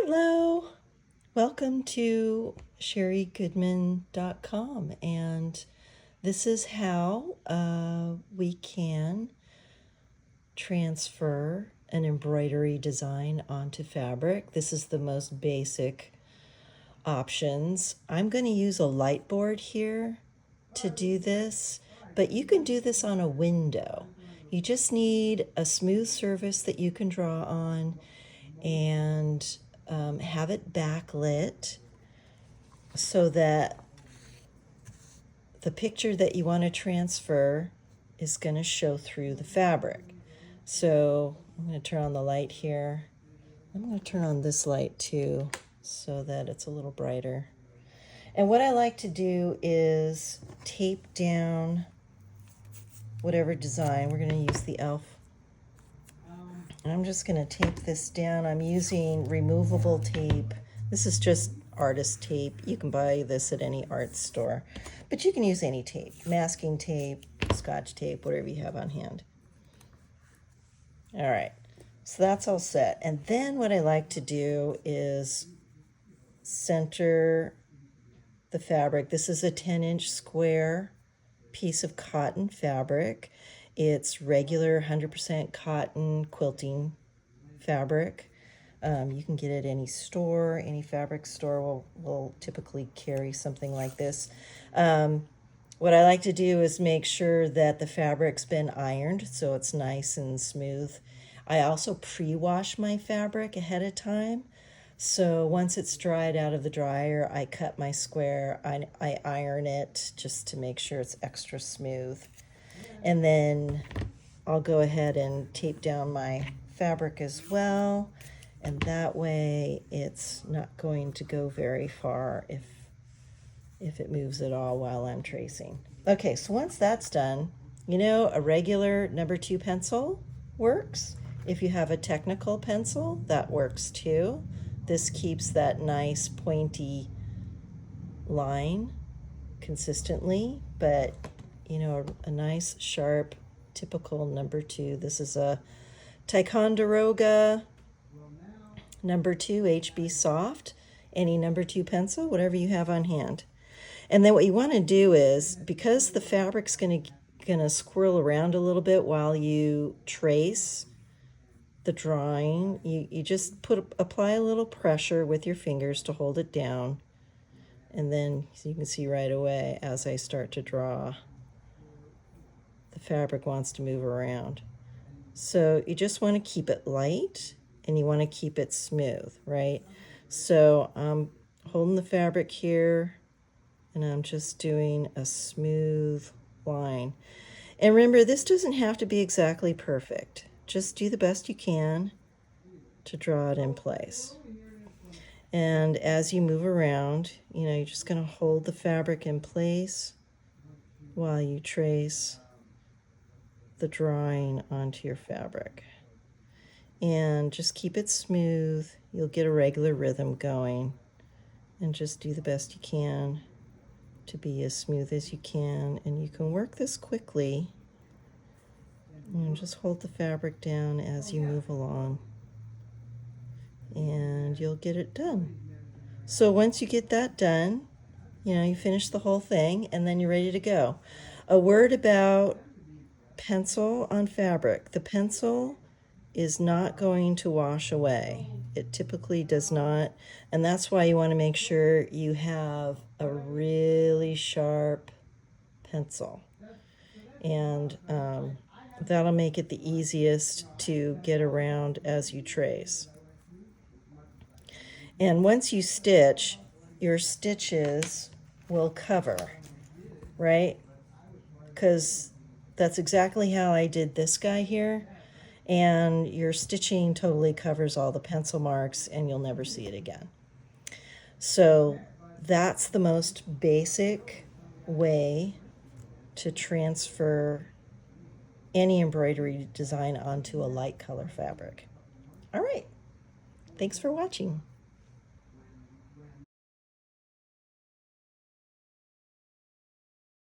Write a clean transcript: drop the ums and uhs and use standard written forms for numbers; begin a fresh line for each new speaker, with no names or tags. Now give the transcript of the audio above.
Hello, welcome to sherrigoodman.com, and this is how we can transfer an embroidery design onto fabric. This is the most basic options. I'm going to use a light board here to do this, but you can do this on a window. You just need a smooth surface that you can draw on and have it backlit so that the picture that you want to transfer is going to show through the fabric. So I'm going to turn on the light here. I'm going to turn on this light too so that it's a little brighter. And what I like to do is tape down whatever design. We're going to use the elf. And I'm just going to tape this down. I'm using removable tape. This is just artist tape. You can buy this at any art store, but you can use any tape, masking tape, scotch tape, whatever you have on hand. All right, so that's all set. And then what I like to do is center the fabric. This is a 10-inch square piece of cotton fabric. It's regular 100% cotton quilting fabric. You can get it at any store, any fabric store will typically carry something like this. What I like to do is make sure that the fabric's been ironed so it's nice and smooth. I also pre-wash my fabric ahead of time. So once it's dried out of the dryer, I cut my square, I iron it just to make sure it's extra smooth. And then I'll go ahead and tape down my fabric as well. And that way it's not going to go very far if it moves at all while I'm tracing. Okay, so once that's done, you know, a regular number 2 pencil works. If you have a technical pencil, that works too. This keeps that nice pointy line consistently, but you know, a nice sharp typical number 2. This is a Ticonderoga number 2 HB Soft, any number 2 pencil, whatever you have on hand. And then what you want to do is, because the fabric's gonna swirl around a little bit while you trace the drawing, you just apply a little pressure with your fingers to hold it down. And then you can see right away as I start to draw, the fabric wants to move around. So you just want to keep it light and you want to keep it smooth, right? So I'm holding the fabric here and I'm just doing a smooth line. And remember, this doesn't have to be exactly perfect. Just do the best you can to draw it in place. And as you move around, you know, you're just going to hold the fabric in place while you trace the drawing onto your fabric. And just keep it smooth. You'll get a regular rhythm going. And just do the best you can to be as smooth as you can. And you can work this quickly. And just hold the fabric down as you move along. And you'll get it done. So once you get that done, you know, you finish the whole thing and then you're ready to go. A word about pencil on fabric. The pencil is not going to wash away. It typically does not, and that's why you want to make sure you have a really sharp pencil. And that'll make it the easiest to get around as you trace. And once you stitch, your stitches will cover, right? Because that's exactly how I did this guy here. And your stitching totally covers all the pencil marks and you'll never see it again. So that's the most basic way to transfer any embroidery design onto a light color fabric. All right, thanks for watching.